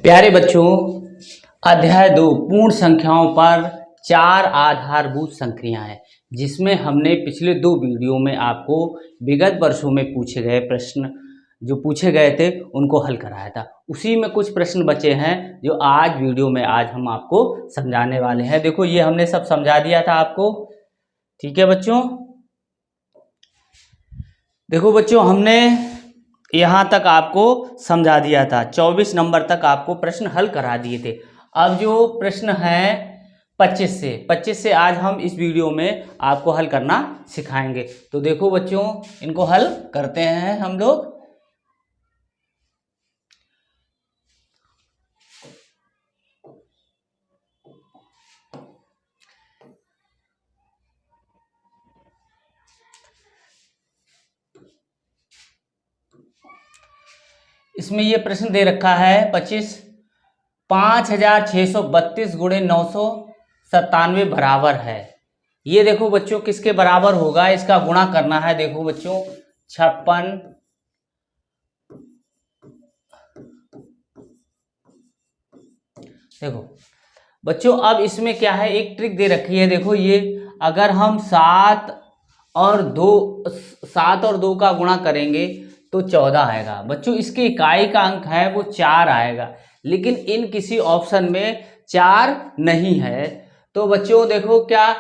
प्यारे बच्चों, अध्याय 2 पूर्ण संख्याओं पर 4 आधारभूत संक्रियाएं, जिसमें हमने पिछले 2 वीडियो में आपको विगत वर्षों में पूछे गए प्रश्न जो पूछे गए थे उनको हल कराया था। उसी में कुछ प्रश्न बचे हैं जो आज वीडियो में आज हम आपको समझाने वाले हैं। देखो, ये हमने सब समझा दिया था आपको। ठीक है बच्चों, देखो बच्चों, हमने यहाँ तक आपको समझा दिया था। 24 नंबर तक आपको प्रश्न हल करा दिए थे। अब जो प्रश्न है 25 से आज हम इस वीडियो में आपको हल करना सिखाएंगे। तो देखो बच्चों, इनको हल करते हैं हम लोग। इसमें ये प्रश्न दे रखा है 5632 गुणे 997 बराबर है। ये देखो बच्चों किसके बराबर होगा, इसका गुणा करना है। देखो बच्चों 56 देखो बच्चों, अब इसमें क्या है, एक ट्रिक दे रखी है। देखो, ये अगर हम 7 और 2 का गुणा करेंगे तो 14 आएगा। बच्चों, इसकी इकाई का अंक है वो 4 आएगा, लेकिन इन किसी ऑप्शन में 4 नहीं है। तो बच्चों देखो, क्या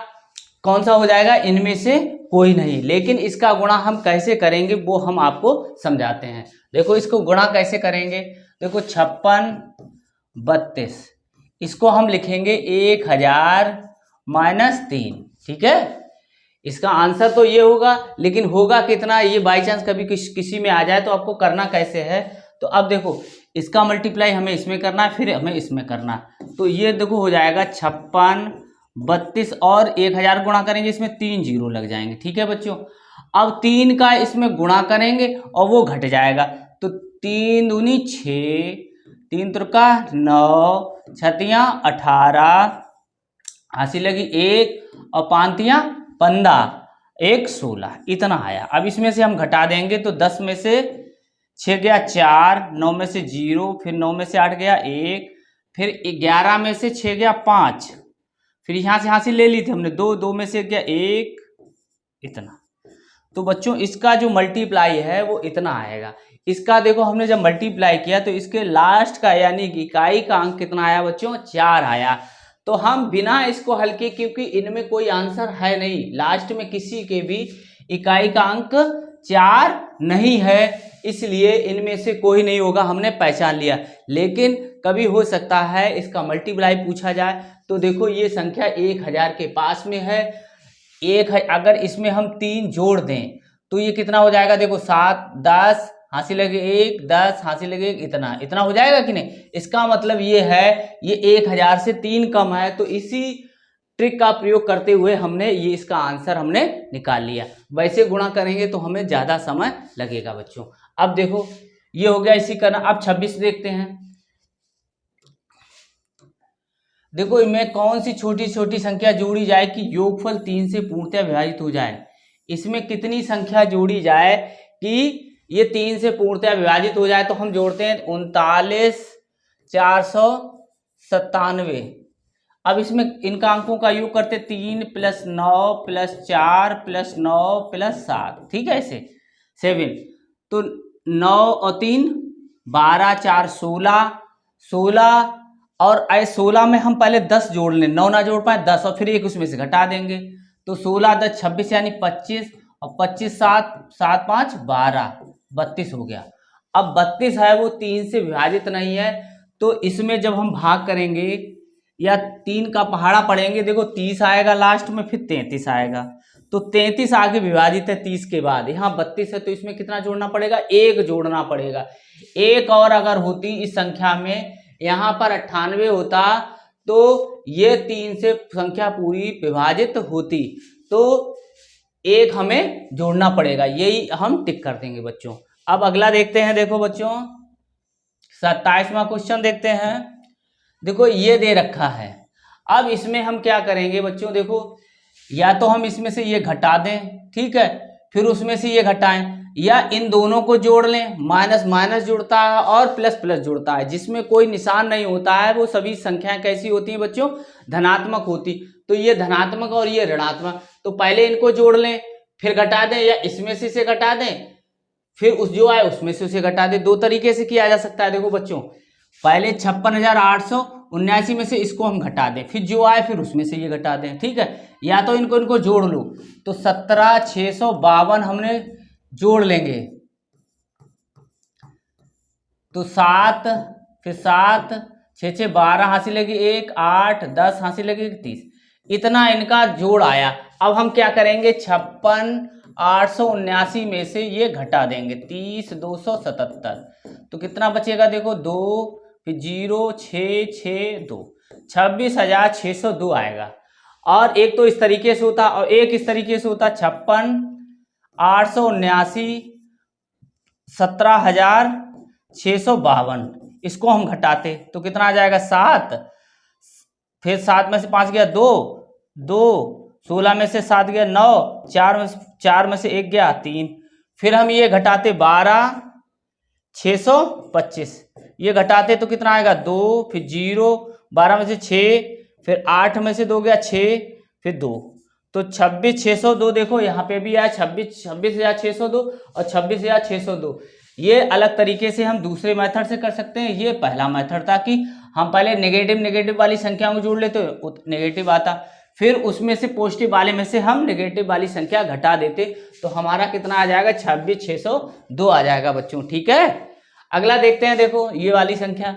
कौन सा हो जाएगा, इनमें से कोई नहीं। लेकिन इसका गुणा हम कैसे करेंगे वो हम आपको समझाते हैं। देखो, इसको गुणा कैसे करेंगे। देखो 56 32, इसको हम लिखेंगे 1000 - 3। ठीक है, इसका आंसर तो ये होगा, लेकिन होगा कितना, ये बाई चांस कभी किसी में आ जाए तो आपको करना कैसे है। तो अब देखो, इसका मल्टीप्लाई हमें इसमें करना है, फिर हमें इसमें करना है। तो ये देखो हो जाएगा 56 32 और 1000 गुणा करेंगे, इसमें 3 जीरो लग जाएंगे। ठीक है बच्चों, अब 3 का इसमें गुणा करेंगे और वो घट जाएगा। तो 3 दूनी 6, 3 त्रिका 9, 6 18, हासिल लगी 1 और 5 15, 1 16, इतना आया। अब इसमें से हम घटा देंगे तो 10 में से 6 गया 4, 9 में से 0, फिर 9 में से 8 गया 1, फिर 11 में से 6 गया 5, फिर यहाँ से हासिल ले ली थी हमने 2, 2 में से गया 1, इतना। तो बच्चों इसका जो मल्टीप्लाई है वो इतना आएगा। इसका देखो, हमने जब मल्टीप्लाई किया तो इसके लास्ट का यानी इकाई का अंक कितना आया बच्चों, 4 आया। तो हम बिना इसको हल किए, क्योंकि इनमें कोई आंसर है नहीं, लास्ट में किसी के भी इकाई का अंक 4 नहीं है, इसलिए इनमें से कोई नहीं होगा, हमने पहचान लिया। लेकिन कभी हो सकता है इसका मल्टीप्लाई पूछा जाए। तो देखो, ये संख्या 1000 के पास में है। अगर इसमें हम 3 जोड़ दें तो ये कितना हो जाएगा। देखो 7 10, हासिल लगे 1, 10 हासिल लगे 1, इतना हो जाएगा कि नहीं। इसका मतलब ये है, ये 1000 से 3 कम है। तो इसी ट्रिक का प्रयोग करते हुए हमने ये इसका आंसर हमने निकाल लिया। वैसे गुणा करेंगे तो हमें ज्यादा समय लगेगा बच्चों। अब देखो, ये हो गया इसी करना। अब 26 देखते हैं। देखो, इनमें कौन सी छोटी छोटी संख्या जोड़ी जाए कि योगफल 3 से पूर्णतः विभाजित हो जाए। इसमें कितनी संख्या जोड़ी जाए कि ये 3 से पूर्णतः विभाजित हो जाए। तो हम जोड़ते हैं 39 497। अब इसमें इनका अंकों का योग करते 3 + 9 + 4 + 9 + 7। ठीक है, ऐसे 7। तो 9 और 3 12, 4 16, 16 और 16 में हम पहले 10 जोड़ लें, 9 ना जोड़ पाए 10, और फिर एक उसमें से घटा देंगे। तो 16 10 26 यानी 25, और 25 7 7 5 12, 32 हो गया। अब 32 है वो 3 से विभाजित नहीं है, तो इसमें जब हम भाग करेंगे या 3 का पहाड़ा पढ़ेंगे, देखो 30 आएगा लास्ट में, फिर 33 आएगा। तो 33 आगे विभाजित है 30 के बाद, यहाँ 32 है, तो इसमें कितना जोड़ना पड़ेगा, 1 जोड़ना पड़ेगा। एक और अगर होती इस संख्या में, यहाँ पर 98 होता, तो ये 3 से संख्या पूरी विभाजित होती, तो 1 हमें जोड़ना पड़ेगा। यही हम टिक कर देंगे बच्चों। अब अगला देखते हैं। देखो बच्चों 27वां क्वेश्चन देखते हैं। देखो, ये दे रखा है। अब इसमें हम क्या करेंगे बच्चों, देखो या तो हम इसमें से ये घटा दें, ठीक है, फिर उसमें से ये घटाएं, या इन दोनों को जोड़ लें, माइनस माइनस जुड़ता है और प्लस प्लस जुड़ता है, जिसमें कोई निशान नहीं होता है वो सभी संख्याएं कैसी होती हैं बच्चों, धनात्मक होती। तो ये धनात्मक और ये ऋणात्मक, तो पहले इनको जोड़ लें फिर घटा दें, या इसमें से इसे घटा दें फिर उस जो आए उसमें से उसे घटा दें। दो तरीके से किया जा सकता है। देखो बच्चों, पहले 56,879 में से इसको हम घटा दें, फिर जो आए फिर उसमें से ये घटा दें, ठीक है। या तो इनको जोड़ लो, तो 17,652 हमने जोड़ लेंगे, तो 7 फिर 7 6 6 12 हासिल लगी 1 8 10 हासिल लगी 30, इतना इनका जोड़ आया। अब हम क्या करेंगे, 56,879 में से ये घटा देंगे 30,277, तो कितना बचेगा देखो 2 फिर 0 6 6 2, 26,602 आएगा। और एक तो इस तरीके से होता और एक इस तरीके से होता, 56,879 17,652, इसको हम घटाते तो कितना आ जाएगा 7, फिर 7 में से 5 गया 2 2, 16 में से 7 गया 9, 4 में से 1 गया 3, फिर हम ये घटाते 12,625, ये घटाते तो कितना आएगा 2 फिर 0, 12 में से 6, फिर 8 में से 2 गया 6, फिर 2, तो 26,602 देखो यहाँ पे भी आया 26,602 और 26,602। ये अलग तरीके से हम दूसरे मेथड से कर सकते हैं। ये पहला मेथड था कि हम पहले नेगेटिव वाली संख्याओं को जोड़ लेते, नेगेटिव आता, फिर उसमें से पॉजिटिव वाले में से हम नेगेटिव वाली संख्या घटा देते, तो हमारा कितना आ जाएगा 26,602 आ जाएगा बच्चों, ठीक है। अगला देखते हैं, देखो ये वाली संख्या,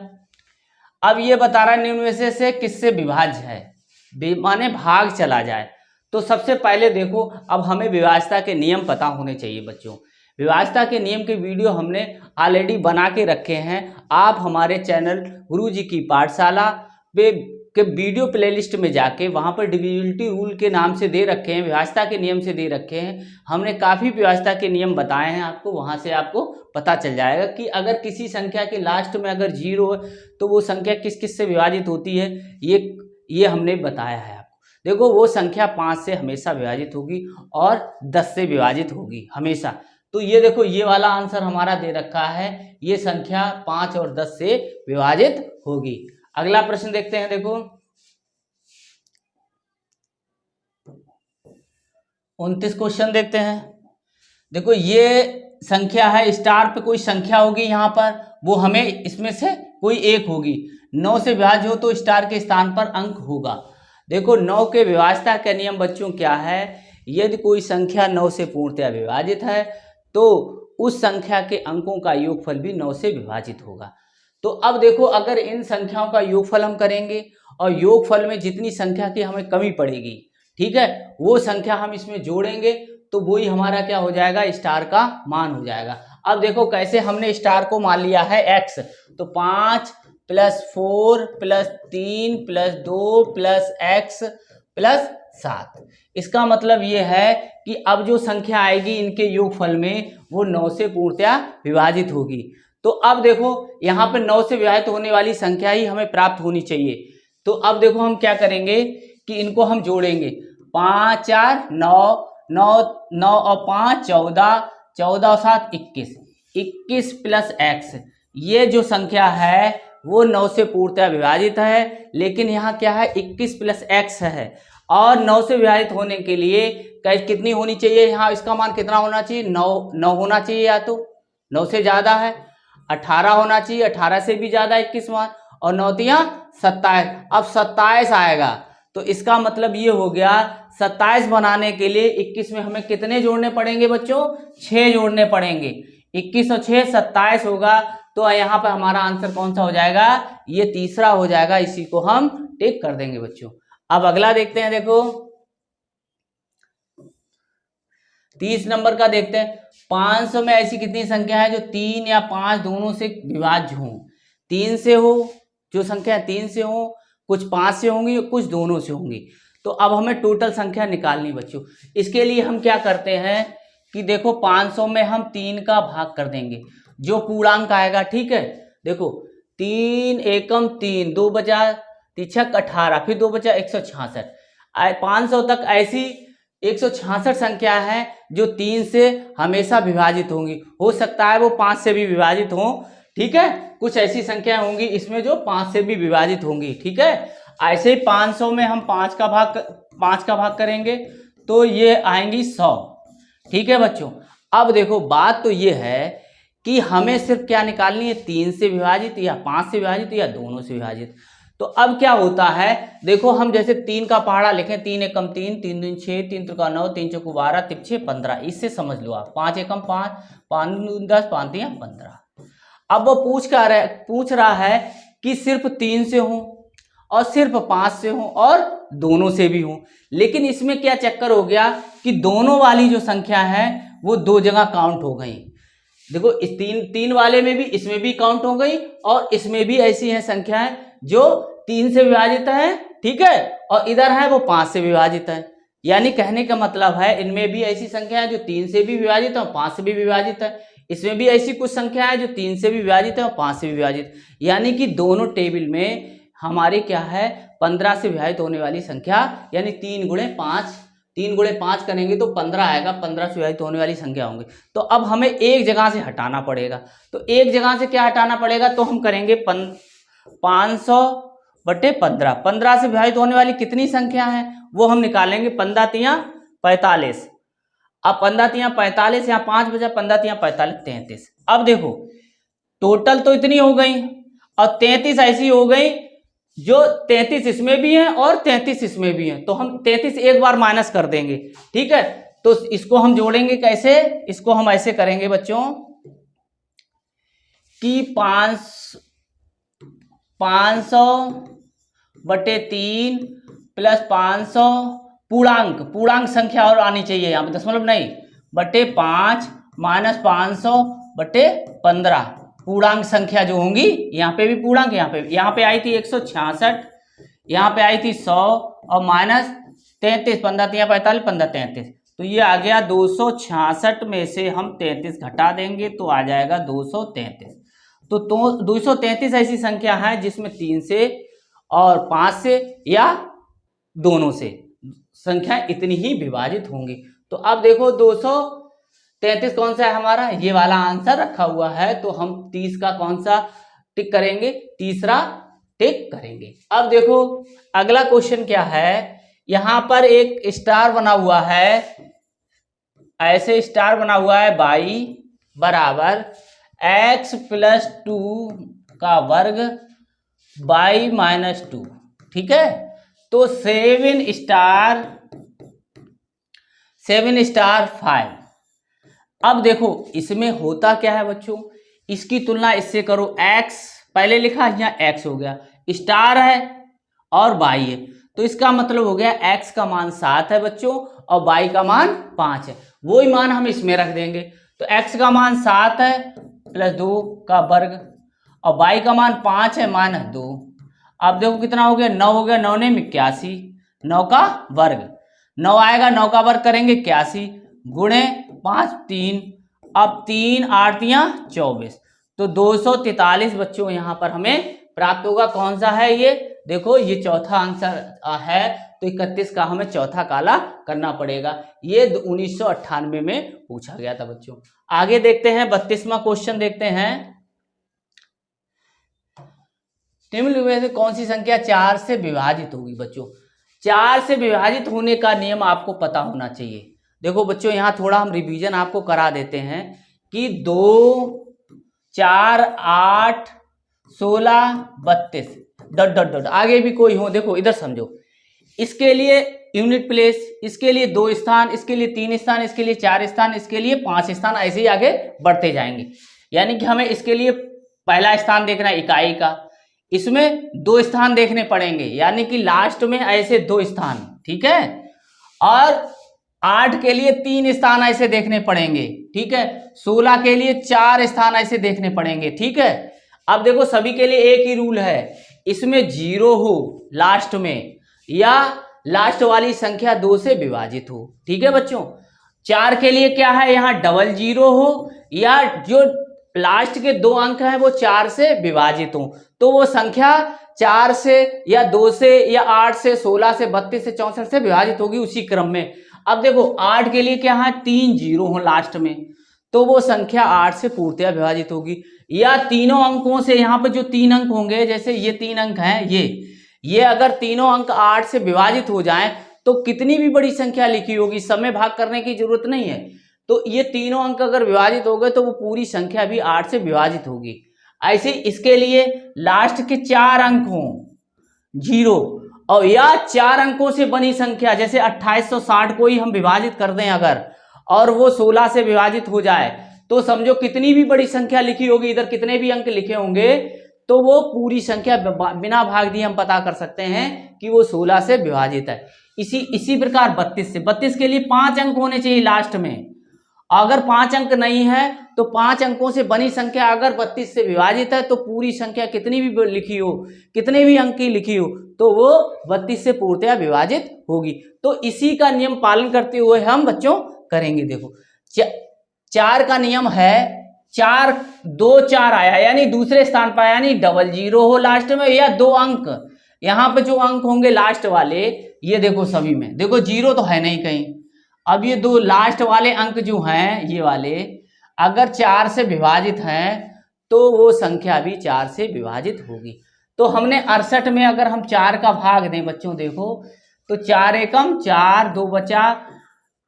अब ये बता रहा है निम्न में से किससे विभाज्य है, माने भाग चला जाए। तो सबसे पहले देखो, अब हमें विभाज्यता के नियम पता होने चाहिए बच्चों। विभाज्यता के नियम के वीडियो हमने ऑलरेडी बना के रखे हैं, आप हमारे चैनल गुरुजी की पाठशाला पे के वीडियो प्लेलिस्ट में जाके वहाँ पर डिविजिबिलिटी रूल के नाम से दे रखे हैं, विभाज्यता के नियम से दे रखे हैं, हमने काफ़ी विभाज्यता के नियम बताए हैं आपको, वहाँ से आपको पता चल जाएगा कि अगर किसी संख्या के लास्ट में अगर 0 है तो वो संख्या किस किस से विभाजित होती है, ये हमने बताया है आपको। देखो वो संख्या 5 से हमेशा विभाजित होगी और 10 से विभाजित होगी हमेशा। तो ये देखो ये वाला आंसर हमारा दे रखा है, ये संख्या 5 और 10 से विभाजित होगी। अगला प्रश्न देखते हैं, देखो 29 क्वेश्चन देखते हैं। देखो ये संख्या है, स्टार पे कोई संख्या होगी यहाँ पर, वो हमें इसमें से कोई एक होगी, 9 से विभाज्य हो तो स्टार के स्थान पर अंक होगा। देखो 9 के विभाज्यता का नियम बच्चों क्या है, यदि कोई संख्या 9 से पूर्णतया विभाजित है तो उस संख्या के अंकों का योगफल भी 9 से विभाजित होगा। तो अब देखो अगर इन संख्याओं का योगफल हम करेंगे और योगफल में जितनी संख्या की हमें कमी पड़ेगी, ठीक है, वो संख्या हम इसमें जोड़ेंगे तो वही हमारा क्या हो जाएगा, स्टार का मान हो जाएगा। अब देखो कैसे हमने स्टार को मान लिया है x, तो 5 + 4 + 3 + 2 + x + 7, इसका मतलब ये है कि अब जो संख्या आएगी इनके योगफल में वो 9 से पूर्णतया विभाजित होगी। तो अब देखो यहाँ पे 9 से विभाजित होने वाली संख्या ही हमें प्राप्त होनी चाहिए। तो अब देखो हम क्या करेंगे कि इनको हम जोड़ेंगे, 5 4 9 9 9 और 5 14 14 और 7 21 21 + x, ये जो संख्या है वो 9 से पूर्णतया विभाजित है, लेकिन यहाँ क्या है 21 + x है, और 9 से विभाजित होने के लिए कितनी होनी चाहिए, यहाँ इसका मान कितना होना चाहिए, 9 होना चाहिए, या तो 9 से ज़्यादा है 18 होना चाहिए, 18 से भी ज़्यादा 21 मान, और 9 तिया 27, अब 27 आएगा। तो इसका मतलब ये हो गया 27 बनाने के लिए 21 में हमें कितने जोड़ने पड़ेंगे बच्चों, 6 जोड़ने पड़ेंगे, 21 और 6 27 होगा। तो यहाँ पर हमारा आंसर कौन सा हो जाएगा, ये तीसरा हो जाएगा, इसी को हम टिक कर देंगे बच्चों। अब अगला देखते हैं, देखो 30 नंबर का देखते हैं। 500 में ऐसी कितनी संख्या है जो 3 या 5 दोनों से विभाज्य हो, 3 से हो, जो संख्या 3 से हो, कुछ 5 से होंगी, कुछ दोनों से होंगी। तो अब हमें टोटल संख्या निकालनी बच्चों। इसके लिए हम क्या करते हैं कि देखो 500 में हम 3 का भाग कर देंगे, जो पूर्णांक आएगा, ठीक है। देखो 3 एकम 3, 2 बचा 3 18, फिर 2 बचा 166, 500 तक ऐसी 166 संख्या है जो 3 से हमेशा विभाजित होंगी। हो सकता है वो 5 से भी विभाजित हो, ठीक है। कुछ ऐसी संख्या होंगी इसमें जो 5 से भी विभाजित होंगी, ठीक है। ऐसे ही 500 में हम 5 का भाग करेंगे तो ये आएंगी 100, ठीक है बच्चों। अब देखो बात तो ये है कि हमें सिर्फ क्या निकालनी है, 3 से विभाजित या 5 से विभाजित या दोनों से विभाजित। तो अब क्या होता है, देखो हम जैसे 3 का पहाड़ा लिखें, 3 एकम 3, 3 दूनी 6, 3 त्रिका 9, 3 चौको 12, 3 6 15, इससे समझ लो आप 5 एकम 5, 5 दूनी 10, 5 3 15। अब वो पूछ रहा है कि सिर्फ 3 से हो और सिर्फ 5 से हो और दोनों से भी हो। लेकिन इसमें क्या चक्कर हो गया कि दोनों वाली जो संख्या है वो 2 जगह काउंट हो गई। देखो इस 3 वाले में भी, इसमें भी काउंट हो गई और इसमें भी ऐसी है संख्याएं जो 3 से विभाजित है, ठीक है, और इधर है वो 5 से विभाजित है। यानी कहने का मतलब है इनमें भी ऐसी संख्या है जो 3 से भी विभाजित है और 5 से भी विभाजित है। इसमें भी ऐसी कुछ संख्या है जो 3 से भी विभाजित है और 5 से भी विभाजित। यानी कि दोनों टेबल में हमारी क्या है, 15 से विभाजित होने वाली संख्या, यानी 3 गुणे 5 करेंगे तो 15 आएगा, 15 से विभाजित होने वाली संख्या होंगी। तो अब हमें एक जगह से हटाना पड़ेगा। तो एक जगह से क्या हटाना पड़ेगा, तो हम करेंगे 500/15। 15 से विभाजित होने वाली कितनी संख्या है वो हम निकालेंगे, 15 तियां 45। अब 15 तियां 45, यहाँ 5 बचा, 15 तियां 45, 33। अब देखो टोटल तो इतनी हो गई और 33 ऐसी हो गई जो 33 इसमें भी है और 33 इसमें भी है। तो हम 33 एक बार माइनस कर देंगे, ठीक है। तो इसको हम जोड़ेंगे कैसे, इसको हम ऐसे करेंगे बच्चों कि 500/3 प्लस 500 पूर्णांक संख्या और आनी चाहिए यहाँ पे, दशमलव नहीं, /5 माइनस 500/15 पूर्णांक संख्या जो होंगी, यहाँ पे भी पूर्णांक, यहाँ पे आई थी 166, यहाँ पे आई थी 100 और माइनस 33, 15 तियां 45, 15 33। तो ये आ गया 266 में से हम 33 घटा देंगे तो आ जाएगा 233। तो 233 ऐसी संख्या है जिसमें 3 से और 5 से या दोनों से संख्या इतनी ही विभाजित होंगी। तो अब देखो 233 कौन सा है हमारा, ये वाला आंसर रखा हुआ है। तो हम 30 का कौन सा टिक करेंगे, तीसरा टिक करेंगे। अब देखो अगला क्वेश्चन क्या है, यहां पर एक स्टार बना हुआ है, ऐसे स्टार बना हुआ है, y बराबर x + 2 का वर्ग y - 2, ठीक है। तो 7 स्टार 5। अब देखो इसमें होता क्या है बच्चों, इसकी तुलना इससे करो, x पहले लिखा, यहाँ x हो गया, स्टार है और y है, तो इसका मतलब हो गया x का मान 7 है बच्चों और y का मान 5 है। वही मान हम इसमें रख देंगे। तो x का मान 7 है प्लस 2 का वर्ग और y का मान 5 है - 2। अब देखो कितना हो गया, 9 हो गया, 9 ने 81, 9 का वर्ग, 9 आएगा, 9 का वर्ग करेंगे 81 गुणे 5 3, अब 3 8 × 24, तो 243 बच्चों यहाँ पर हमें प्राप्त होगा। कौन सा है ये, देखो ये चौथा आंसर है, तो 31 का हमें चौथा काला करना पड़ेगा। ये 1998 में पूछा गया था बच्चों। आगे देखते हैं 32वां क्वेश्चन देखते हैं, निम्नलिखित में से कौन सी संख्या 4 से विभाजित होगी बच्चों। 4 से विभाजित होने का नियम आपको पता होना चाहिए। देखो बच्चों यहाँ थोड़ा हम रिवीजन आपको करा देते हैं कि 2 4 8 16 32 आगे भी कोई हो, देखो इधर समझो, इसके लिए यूनिट प्लेस, इसके लिए 2 स्थान, इसके लिए 3 स्थान, इसके लिए 4 स्थान, इसके लिए 5 स्थान, ऐसे ही आगे बढ़ते जाएंगे। यानी कि हमें इसके लिए पहला स्थान देखना है इकाई का, इसमें 2 स्थान देखने पड़ेंगे, यानी कि लास्ट में ऐसे 2 स्थान, ठीक है। और 8 के लिए 3 स्थान ऐसे देखने पड़ेंगे, ठीक है। 16 के लिए 4 स्थान ऐसे देखने पड़ेंगे, ठीक है। अब देखो सभी के लिए एक ही रूल है, इसमें 0 हो लास्ट में या लास्ट वाली संख्या 2 से विभाजित हो, ठीक है बच्चों। 4 के लिए क्या है, यहाँ 00 हो या जो लास्ट के 2 अंक हैं वो 4 से विभाजित हो, तो वो संख्या 4 से या 2 से या 8 से 16 से 32 से 64 से विभाजित होगी उसी क्रम में। अब देखो 8 के लिए क्या है, 3 जीरो हो लास्ट में, तो वो संख्या 8 से पूर्णतया विभाजित होगी। या तीनों अंकों से, यहाँ पे जो 3 अंक होंगे, जैसे ये 3 अंक हैं, ये अगर तीनों अंक 8 से विभाजित हो जाएं तो कितनी भी बड़ी संख्या लिखी होगी, समय भाग करने की जरूरत नहीं है, तो ये तीनों अंक अगर विभाजित हो गए तो वो पूरी संख्या भी 8 से विभाजित होगी। ऐसे इसके लिए लास्ट के 4 अंक हों जीरो, और या 4 अंकों से बनी संख्या, जैसे 2860 को ही हम विभाजित कर दें अगर, और वो 16 से विभाजित हो जाए, तो समझो कितनी भी बड़ी संख्या लिखी होगी, इधर कितने भी अंक लिखे होंगे, तो वो पूरी संख्या बिना भाग दिए हम पता कर सकते हैं कि वो 16 से विभाजित है। इसी प्रकार 32 से, 32 के लिए 5 अंक होने चाहिए लास्ट में। अगर 5 अंक नहीं है तो 5 अंकों से बनी संख्या अगर 32 से विभाजित है तो पूरी संख्या कितनी भी लिखी हो, कितने भी अंक की लिखी हो, तो वो 32 से पूर्णतया विभाजित होगी। तो इसी का नियम पालन करते हुए हम बच्चों करेंगे। देखो 4 का नियम है, 4 2 4 आया यानी दूसरे स्थान पर, यानी डबल जीरो हो लास्ट में, या 2 अंक, यहाँ पे जो अंक होंगे लास्ट वाले, ये देखो सभी में देखो जीरो तो है नहीं कहीं। अब ये 2 लास्ट वाले अंक जो हैं, ये वाले अगर 4 से विभाजित हैं तो वो संख्या भी 4 से विभाजित होगी। तो हमने 68 में अगर हम 4 का भाग दें बच्चों, देखो तो 4 एकम 4, 2 बचा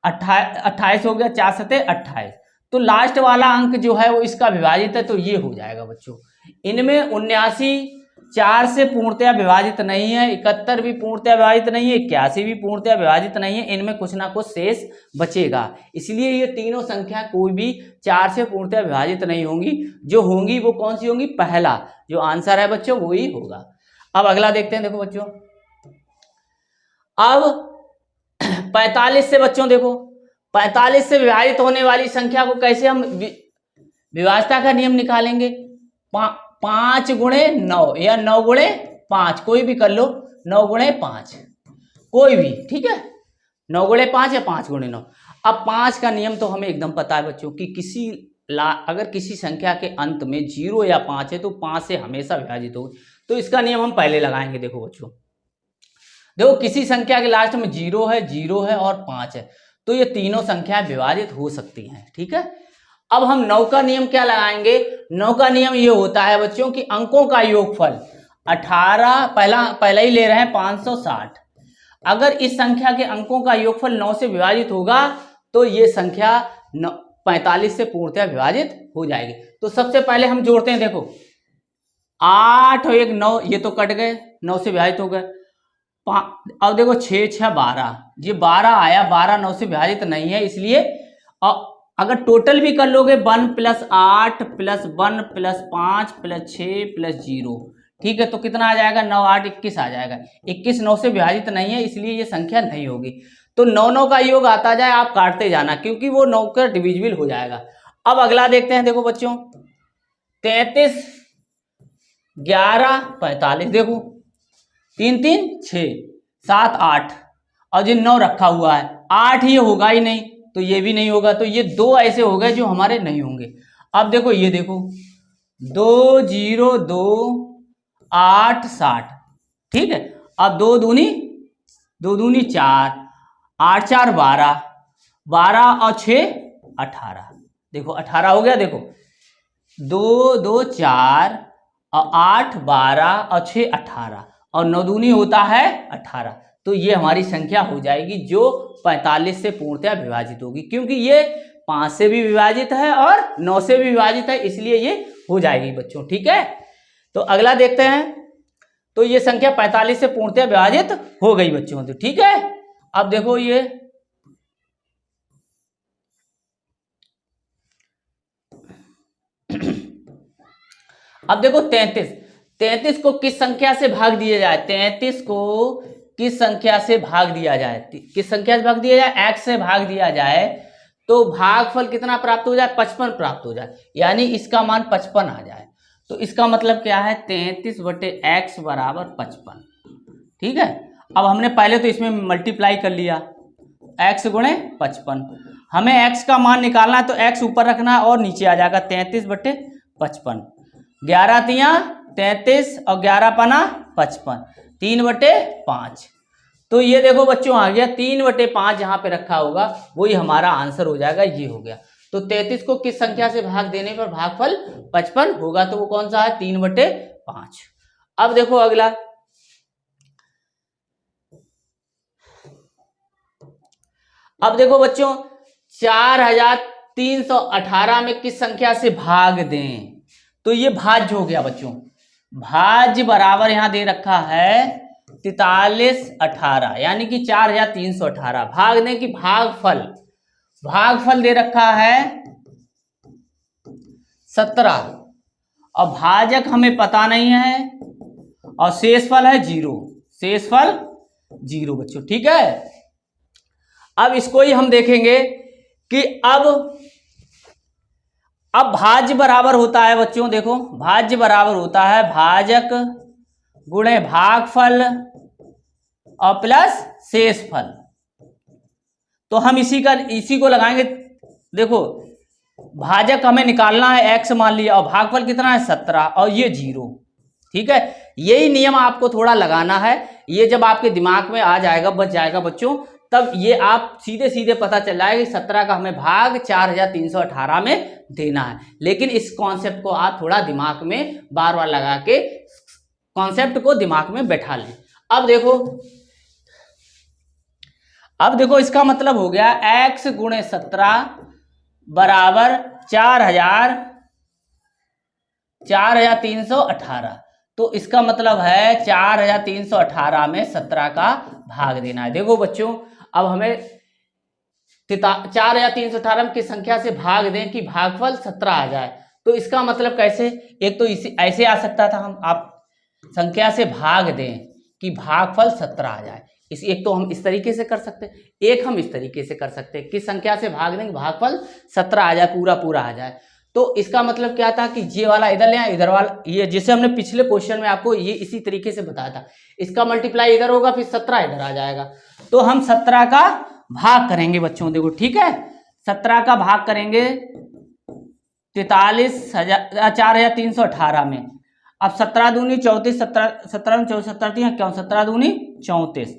28 हो गया, 4 सते 28, तो लास्ट वाला अंक जो है वो इसका विभाजित है, तो ये हो जाएगा बच्चों। इनमें 79 4 से पूर्णतया विभाजित नहीं है, 71 भी पूर्णतया विभाजित नहीं है, 81 भी पूर्णतया विभाजित नहीं है, इनमें कुछ ना कुछ शेष बचेगा। इसलिए ये तीनों संख्या कोई भी 4 से पूर्णतया विभाजित नहीं होंगी। जो होंगी वो कौन सी होंगी, पहला जो आंसर है बच्चों वही होगा। अब अगला देखते हैं। देखो बच्चों अब 45 से, बच्चों देखो 45 से विभाजित होने वाली संख्या को कैसे हम विभाज्यता का नियम निकालेंगे। 5 गुणे 9 या 9 गुणे 5, कोई भी कर लो, 9 गुणे 5 कोई भी, ठीक है, 9 गुणे 5 या 5 गुणे 9। अब 5 का नियम तो हमें एकदम पता है बच्चों कि अगर किसी संख्या के अंत में 0 या 5 है तो 5 से हमेशा विभाजित होगी। तो इसका नियम हम पहले लगाएंगे। देखो बच्चों, देखो किसी संख्या के लास्ट में 0 है और 5 है, तो ये तीनों संख्याएं विभाजित हो सकती हैं, ठीक है। अब हम 9 का नियम क्या लगाएंगे। 9 का नियम ये होता है बच्चों कि अंकों का योगफल 18, पहला ही ले रहे हैं 560, अगर इस संख्या के अंकों का योगफल 9 से विभाजित होगा तो ये संख्या 45 से पूर्णतया विभाजित हो जाएगी। तो सबसे पहले हम जोड़ते हैं। देखो 8 और 1 9, ये तो कट गए, 9 से विभाजित हो गए। अब देखो 6 6 12, ये 12 आया, 12 9 से विभाजित नहीं है, इसलिए अगर टोटल भी कर लोगे 1 + 8 + 1 + 5 + 6 + 0, ठीक है, तो कितना आ जाएगा, 9 8 21 आ जाएगा। 21 9 से विभाजित नहीं है, इसलिए ये संख्या नहीं होगी। तो 9 9 का योग आता जाए, आप काटते जाना, क्योंकि वो 9 का डिविजिबल हो जाएगा। अब अगला देखते हैं। देखो बच्चों 33 11 45, देखो 3 3 6 7 8, और ये 9 रखा हुआ है, 8 ये होगा ही नहीं, तो ये भी नहीं होगा। तो ये 2 ऐसे हो गए जो हमारे नहीं होंगे। अब देखो ये देखो 2 0 2 8 60, ठीक है। अब 2 दूनी 4, 8 4 12, 12 और 6 18, देखो 18 हो गया। देखो 2 2 4 और 8 12 और 6 18, और 9 दूनी होता है 18, तो ये हमारी संख्या हो जाएगी जो 45 से पूर्णतया विभाजित होगी, क्योंकि ये 5 से भी विभाजित है और 9 से भी विभाजित है, इसलिए ये हो जाएगी बच्चों, ठीक है। तो अगला देखते हैं। तो ये संख्या 45 से पूर्णतया विभाजित हो गई बच्चों, तो ठीक है। अब देखो ये अब देखो 33 को किस संख्या से भाग दिया जाए। 33 को किस संख्या से भाग दिया जाए, किस संख्या से भाग दिया जाए, x से भाग दिया जाए, तो भागफल कितना प्राप्त हो जाए, 55 प्राप्त हो जाए, यानी इसका मान 55 आ जाए। तो इसका मतलब क्या है, 33/x = 55, ठीक है। अब हमने पहले तो इसमें मल्टीप्लाई कर लिया, x × 55, हमें x का मान निकालना है, तो x ऊपर रखना और नीचे आ जाएगा 33/55, 11 तियां 33 और 11 पना 55, 3/5, तो ये देखो बच्चों आ गया 3/5 जहां पे रखा होगा वही हमारा आंसर हो जाएगा, ये हो गया। तो 33 को किस संख्या से भाग देने पर भागफल 55 होगा, तो वो कौन सा है, 3/5। अब देखो अगला, अब देखो बच्चों 4318 में किस संख्या से भाग दें, तो ये भाज्य हो गया बच्चों। भाज्य बराबर यहां दे रखा है 4318, यानी कि 4318 भाग दें कि भागफल, भागफल दे रखा है 17 और भाजक हमें पता नहीं है और शेषफल है 0, शेषफल 0 बच्चों, ठीक है। अब इसको ही हम देखेंगे कि अब भाज्य बराबर होता है बच्चों, देखो भाज्य बराबर होता है भाजक गुणे भागफल और प्लस शेषफल। तो हम इसी को लगाएंगे। देखो भाजक हमें निकालना है x मान लिया और भागफल कितना है 17 और ये 0, ठीक है। यही नियम आपको थोड़ा लगाना है, ये जब आपके दिमाग में आ जाएगा, बच जाएगा बच्चों, तब ये आप सीधे सीधे पता चल जाएगा कि 17 का हमें भाग 4318 में देना है। लेकिन इस कॉन्सेप्ट को आप थोड़ा दिमाग में बार बार लगा के कॉन्सेप्ट को दिमाग में बैठा लें। अब देखो इसका मतलब हो गया x गुणे 17 बराबर 4318। तो इसका मतलब है 4318 में 17 का भाग देना है। देखो बच्चों अब हमें 4318 की संख्या से भाग दें कि भागफल 17 आ जाए, तो इसका मतलब कैसे, एक तो इसी ऐसे आ सकता था, हम आप संख्या से भाग दें कि भागफल 17 आ जाए, एक तो हम इस तरीके से कर सकते हैं, एक हम इस तरीके से कर सकते हैं कि संख्या से भाग दें कि भागफल 17 आ जाए, पूरा आ जाए। तो इसका मतलब क्या था कि ये वाला इधर ले आए, इधर वाला ये, जिसे हमने पिछले क्वेश्चन में आपको ये इसी तरीके से बताया था, इसका मल्टीप्लाई इधर होगा फिर 17 इधर आ जाएगा। तो हम 17 का भाग करेंगे बच्चों, देखो ठीक है, 17 का भाग करेंगे 4318 में। अब 17 दूनी 34, 17 में 17 क्यों, 17 दूनी 34,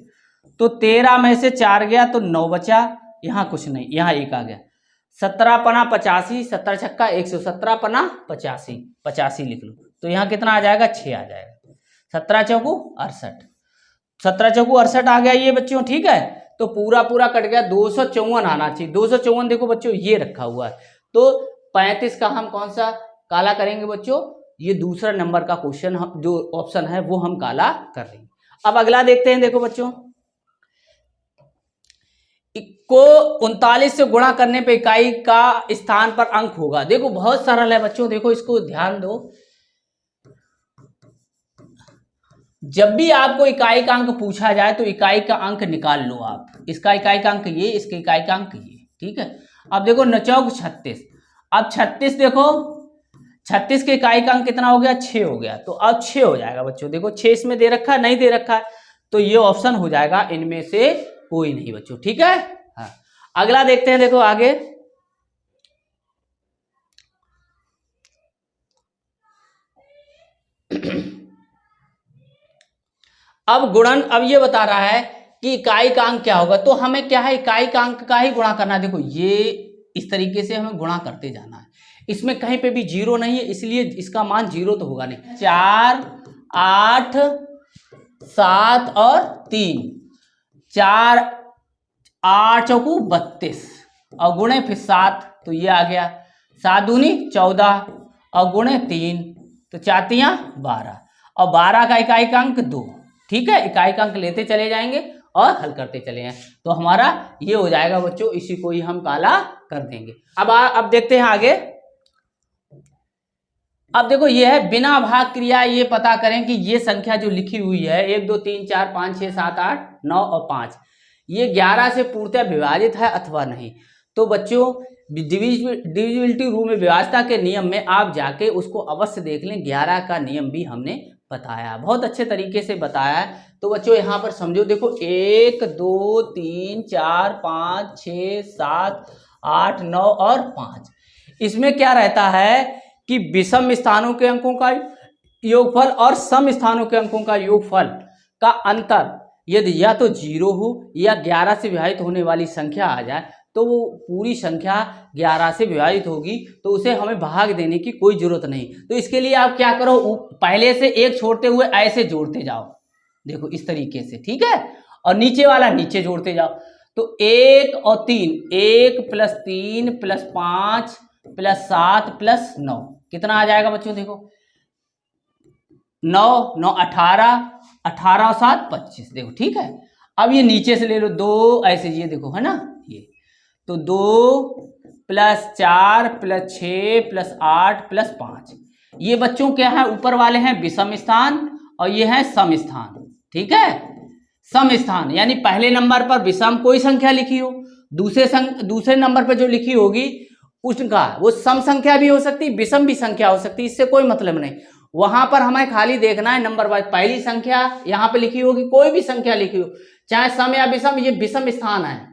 तो 13 में से 4 गया तो 9 बचा, यहाँ कुछ नहीं, यहाँ 1 आ गया। 17 पना 85, 17 छक्का 117 पना 85, 85 लिख लो, तो यहाँ कितना आ जाएगा, 6 आ जाएगा। 17 चौकू 68, 17 चौकू 68 आ गया ये बच्चों, ठीक है। तो पूरा कट गया, 254 आना चाहिए। 254 देखो बच्चों ये रखा हुआ है, तो 35 का हम कौन सा काला करेंगे बच्चों, ये दूसरा नंबर का क्वेश्चन जो ऑप्शन है वो हम काला कर लेंगे। अब अगला देखते हैं, देखो बच्चों को 39 से गुणा करने पे इकाई का स्थान पर अंक होगा। देखो बहुत सरल है बच्चों, देखो इसको ध्यान दो, जब भी आपको इकाई का अंक पूछा जाए तो इकाई का अंक निकाल लो आप, इसका इकाई का अंक ये, इसके इकाई का अंक ये, ठीक है। अब देखो 9 चौक 36, अब 36 देखो 36 के इकाई का अंक कितना हो गया, 6 हो गया, तो अब 6 हो जाएगा बच्चों। देखो 6 इसमें दे रखा है, नहीं दे रखा है, तो ये ऑप्शन हो जाएगा, इनमें से कोई नहीं बच्चों, ठीक है। हाँ अगला देखते हैं, देखो आगे अब गुणन, अब ये बता रहा है कि इकाई का अंक क्या होगा, तो हमें क्या है, इकाई का अंक का ही गुणा करना है। देखो ये इस तरीके से हमें गुणा करते जाना है, इसमें कहीं पे भी 0 नहीं है, इसलिए इसका मान 0 तो होगा नहीं। 4 8 7 और 3, 4 8 चौकू 32 और गुणे फिर 7, तो ये आ गया 7 दूनी 14 और गुणे 3, तो 4 तियां 12 और 12 का इकाई का अंक 2, ठीक है। इकाई का अंक लेते चले जाएंगे और हल करते चले जाएंगे, तो हमारा ये हो जाएगा बच्चों, इसी को ही हम काला कर देंगे। अब देखते हैं आगे। अब देखो ये है बिना भाग क्रिया, ये पता करें कि ये संख्या जो लिखी हुई है 1 2 3 4 5 6 7 8 9 और 5, ये 11 से पूर्णतः विभाजित है अथवा नहीं। तो बच्चों डिविजिबिलिटी रूल में विभाज्यता के नियम में आप जाके उसको अवश्य देख लें, 11 का नियम भी हमने बताया, बहुत अच्छे तरीके से बताया है। तो बच्चों यहाँ पर समझो, देखो 1 2 3 4 5 6 7 8 9 और 5, इसमें क्या रहता है कि विषम स्थानों के अंकों का योगफल और सम स्थानों के अंकों का योगफल का अंतर यदि या तो 0 हो या 11 से विभाजित होने वाली संख्या आ जाए तो वो पूरी संख्या 11 से विभाजित होगी, तो उसे हमें भाग देने की कोई जरूरत नहीं। तो इसके लिए आप क्या करो, पहले से एक छोड़ते हुए ऐसे जोड़ते जाओ, देखो इस तरीके से, ठीक है, और नीचे वाला नीचे जोड़ते जाओ। तो 1 और 3, 1 + 3 + 5 + 7 + 9 कितना आ जाएगा बच्चों, देखो 9 9 18, 18 और 7 25, देखो ठीक है। अब ये नीचे से ले लो 2, ऐसे ये देखो है ना, ये तो 2 + 4 + 6 + 8 + 5, ये बच्चों क्या है, ऊपर वाले हैं विषम स्थान और ये है सम स्थान, ठीक है। सम स्थान यानी पहले नंबर पर विषम कोई संख्या लिखी हो, दूसरे नंबर पर जो लिखी होगी उसका वो सम संख्या भी हो सकती, विषम भी संख्या हो सकती, इससे कोई मतलब नहीं। वहां पर हमें खाली देखना है नंबर वाइज, पहली संख्या यहाँ पे लिखी होगी, कोई भी संख्या लिखी हो, चाहे सम या विषम, ये विषम स्थान है,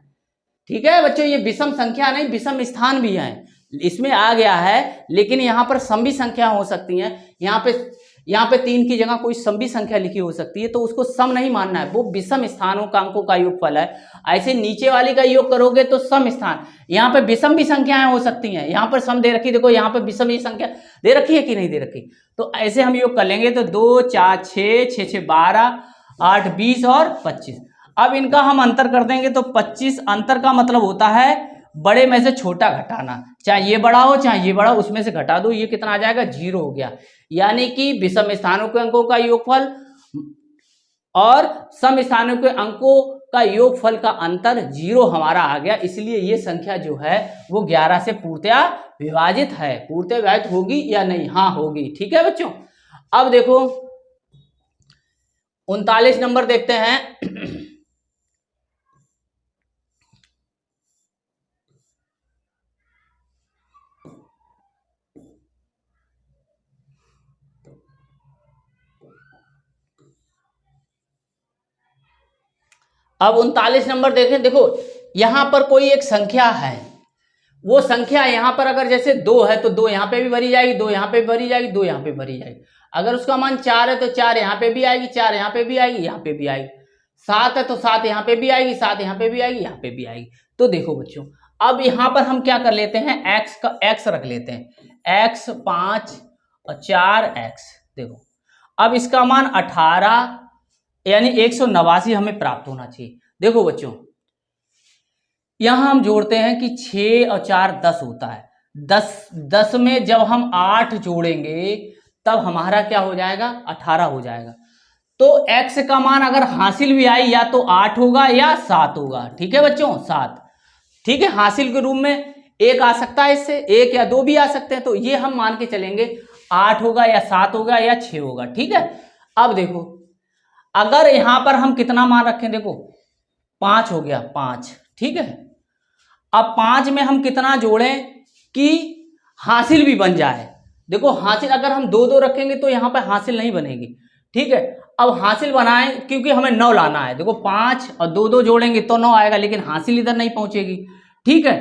ठीक है बच्चों, ये विषम संख्या नहीं विषम स्थान भी है, इसमें आ गया है। लेकिन यहाँ पर सम भी संख्या हो सकती है, यहाँ पे 3 की जगह कोई सम भी संख्या लिखी हो सकती है, तो उसको सम नहीं मानना है, वो विषम स्थानों का अंकों का योगफल है। ऐसे नीचे वाली का योग करोगे तो सम स्थान, यहाँ पे विषम भी संख्याएं हो सकती हैं, यहाँ पर सम दे रखी, देखो यहाँ पे विषम ही संख्या दे रखी है कि नहीं दे रखी, तो ऐसे हम योग कर लेंगे। तो 2 4 6 6 6 12 8 20 और 25। अब इनका हम अंतर कर देंगे तो 25, अंतर का मतलब होता है बड़े में से छोटा घटाना, चाहे ये बड़ा हो चाहे ये बड़ा, उसमें से घटा दो, ये कितना आ जाएगा 0 हो गया। यानी कि विषम स्थानों के अंकों का योगफल और सम स्थानों के अंकों का योगफल का अंतर 0 हमारा आ गया, इसलिए ये संख्या जो है वो 11 से पूर्णतया विभाजित है। पूर्णतया विभाजित होगी या नहीं, हाँ होगी, ठीक है बच्चों। अब देखो 39 नंबर देखते हैं। अब 39 नंबर देखें, देखो यहां पर कोई एक संख्या है, वो संख्या यहां पर अगर जैसे 2 है तो 2 यहां पे भी भरी जाएगी, 2 यहां पे भी भरी जाएगी, 2 यहां पे भरी जाएगी। अगर उसका मान 4 है तो 4 यहां पे भी आएगी, 4 यहां पे भी आएगी, यहां पे भी आएगी। 7 है तो 7 यहां पे भी आएगी, 7 यहां पे भी आएगी, यहां पे भी आएगी। तो देखो बच्चों, अब यहां पर हम क्या कर लेते हैं, x का x रख लेते हैं, x 5 और 4x। देखो अब इसका मान 18 यानी 189 हमें प्राप्त होना चाहिए। देखो बच्चों यहां हम जोड़ते हैं कि 6 और 4 10 होता है, 10 में जब हम 8 जोड़ेंगे तब हमारा क्या हो जाएगा, 18 हो जाएगा। तो x का मान अगर हासिल भी आई या तो 8 होगा या 7 होगा, ठीक है बच्चों, 7, ठीक है। हासिल के रूप में 1 आ सकता है, इससे 1 या 2 भी आ सकते हैं, तो ये हम मान के चलेंगे 8 होगा या 7 होगा या 6 होगा, ठीक है। अब देखो अगर यहां पर हम कितना मान रखें, देखो 5 हो गया, 5, ठीक है। अब 5 में हम कितना जोड़ें कि हासिल भी बन जाए। देखो हासिल अगर हम 2 2 रखेंगे तो यहां पर हासिल नहीं बनेगी, ठीक है। अब हासिल बनाएं क्योंकि हमें 9 लाना है, देखो 5 और 2 2 जोड़ेंगे तो 9 आएगा, लेकिन हासिल इधर नहीं पहुंचेगी, ठीक है।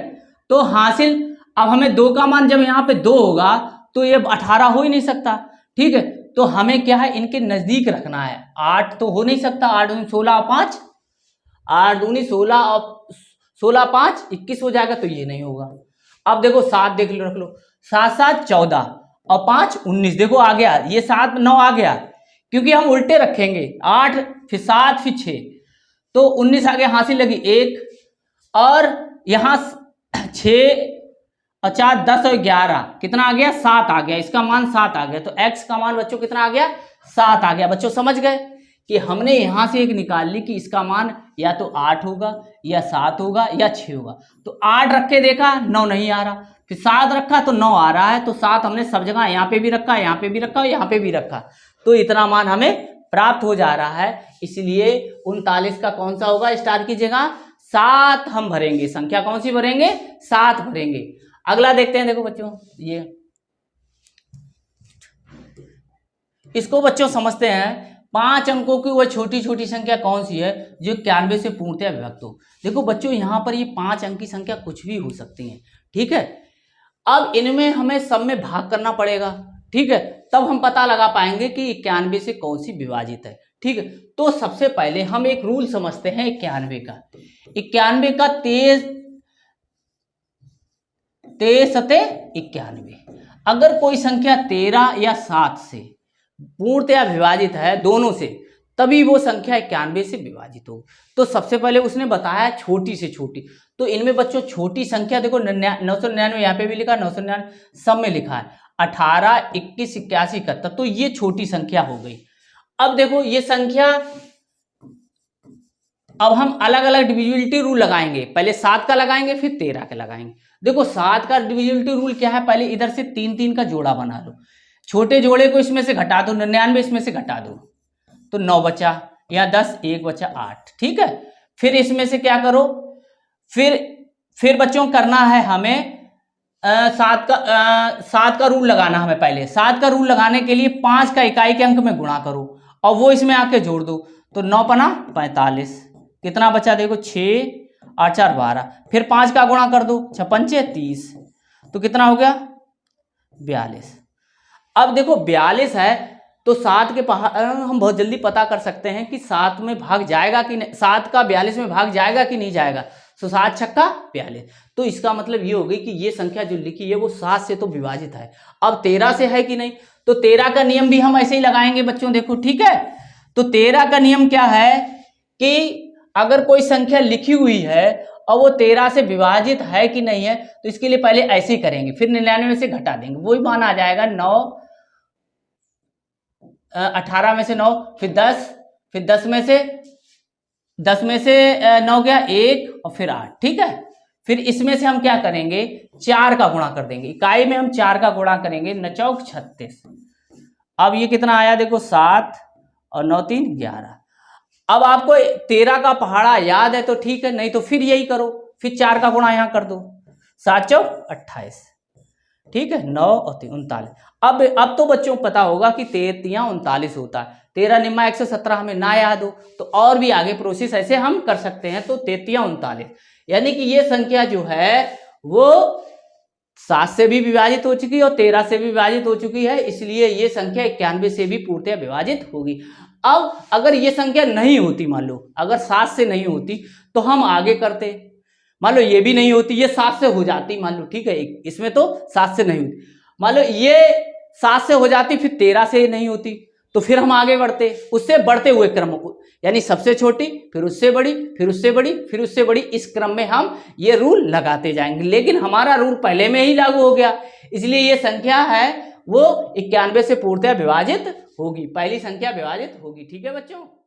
तो हासिल, अब हमें 2 का मान जब यहाँ पे 2 होगा तो ये 18 हो ही नहीं सकता, ठीक है। तो हमें क्या है, इनके नजदीक रखना है। 8 तो हो नहीं सकता, 8 दूनी 16 और 5, 8 दूनी 16 और 16 5 21 हो जाएगा, तो ये नहीं होगा। अब देखो 7 देख लो, रख लो, 7 7 14 और 5 19, देखो आ गया, ये 7 9 आ गया, क्योंकि हम उल्टे रखेंगे, 8 फिर 7 फिर 6, तो 19 आ गया, हासिल लगी 1, और यहां 6 और 4 10 और 11 कितना आ गया, 7 आ गया, इसका मान 7 आ गया। तो x का मान बच्चों कितना आ गया, 7 आ गया। बच्चों समझ गए कि हमने यहां से एक निकाल ली कि इसका मान या तो 8 होगा या 7 होगा या 6 होगा। तो 8 रख के देखा, 9 नहीं आ रहा, फिर 7 रखा तो 9 आ रहा है, तो 7 हमने सब जगह यहाँ पे भी रखा, यहाँ पे भी रखा, यहाँ पे भी रखा, तो इतना मान हमें प्राप्त हो जा रहा है। इसलिए 39 का कौन सा होगा, स्टार की जगह 7 हम भरेंगे। संख्या कौन सी भरेंगे, 7 भरेंगे। अगला देखते हैं, देखो बच्चों ये इसको बच्चों समझते हैं, 5 अंकों की वह छोटी छोटी संख्या कौन सी है जो 91 से पूर्णतया विभक्त हो। देखो बच्चों यहाँ पर ये 5 अंक की संख्या कुछ भी हो सकती है, ठीक है। अब इनमें हमें सब में भाग करना पड़ेगा, ठीक है, तब हम पता लगा पाएंगे कि 91 से कौन सी विभाजित है। ठीक है, तो सबसे पहले हम एक रूल समझते हैं 91 का। 91 का 23 सते 91। अगर कोई संख्या 13 या 7 से पूर्णतया विभाजित है दोनों से, तभी वो संख्या 91 से विभाजित हो। तो सबसे पहले उसने बताया छोटी से छोटी। तो इनमें बच्चों छोटी संख्या देखो 999 यहाँ पे भी लिखा, 999 सब में लिखा है, 18, 21, 81, 71। तो ये छोटी संख्या हो गई। अब देखो ये संख्या, अब हम अलग अलग डिविजिबिलिटी रूल लगाएंगे। पहले 7 का लगाएंगे, फिर 13 का लगाएंगे। देखो 7 का डिविजिबिलिटी रूल क्या है, पहले इधर से 3 3 का जोड़ा बना लो, छोटे जोड़े को इसमें से घटा दो, 99 इसमें से घटा दो तो 9 बचा, या 10, 1 बचा 8। ठीक है, फिर इसमें से क्या करो, फिर बच्चों करना है हमें 7 का रूल लगाना। हमें पहले 7 का रूल लगाने के लिए 5 का इकाई के अंक में गुणा करो और वो इसमें आके जोड़ दो। तो 9 पना 45, कितना बचा देखो 6, 8 4 12, फिर 5 का गुणा कर दो, 6 पंचे 30, तो कितना हो गया 42। अब देखो 42 है तो 7 के हम बहुत जल्दी पता कर सकते हैं कि 7 में भाग जाएगा कि नहीं, 7 का 42 में भाग जाएगा कि नहीं जाएगा। तो 7 छक्का 42। तो इसका मतलब ये हो गई कि ये संख्या जो लिखी है वो 7 से तो विभाजित है। अब 13 से है कि नहीं, तो 13 का नियम भी हम ऐसे ही लगाएंगे बच्चों। देखो ठीक है, तो 13 का नियम क्या है कि अगर कोई संख्या लिखी हुई है और वो 13 से विभाजित है कि नहीं है, तो इसके लिए पहले ऐसे ही करेंगे, फिर 99 में से घटा देंगे, वही मान आ जाएगा 9, 18 में से 9, फिर 10, फिर 10 में से 9 गया 1 और फिर 8। ठीक है, फिर इसमें से हम क्या करेंगे 4 का गुणा कर देंगे, इकाई में हम 4 का गुणा करेंगे, 9 चौक 36। अब ये कितना आया देखो 7 और 9 3 11। अब आपको 13 का पहाड़ा याद है तो ठीक है, नहीं तो फिर यही करो, फिर 4 का गुणा यहां कर दो, 7 चौक 28। ठीक है, 9 और 3 39। अब तो बच्चों को पता होगा कि 13 39 होता है। 13 निम्मा 117 हमें ना याद हो तो और भी आगे प्रोसेस ऐसे हम कर सकते हैं। तो 33 39, यानी कि ये संख्या जो है वो 7 से भी विभाजित हो चुकी है और 13 से भी विभाजित हो चुकी है, इसलिए ये संख्या 91 से भी पूर्णतः विभाजित होगी। अब अगर ये संख्या नहीं होती, मान लो अगर 7 से नहीं होती तो हम आगे करते, मान लो ये भी नहीं होती, ये 7 से हो जाती, मान लो ठीक है, इसमें तो 7 से नहीं होती, मान लो ये 7 से हो जाती, फिर 13 से नहीं होती, तो फिर हम आगे बढ़ते उससे बढ़ते हुए क्रम को, यानी सबसे छोटी, फिर उससे बड़ी, फिर उससे बड़ी, फिर उससे बड़ी, इस क्रम में हम ये रूल लगाते जाएंगे। लेकिन हमारा रूल पहले में ही लागू हो गया, इसलिए ये संख्या है वो 91 से पूर्णतः विभाजित होगी, पहली संख्या विभाजित होगी। ठीक है बच्चों।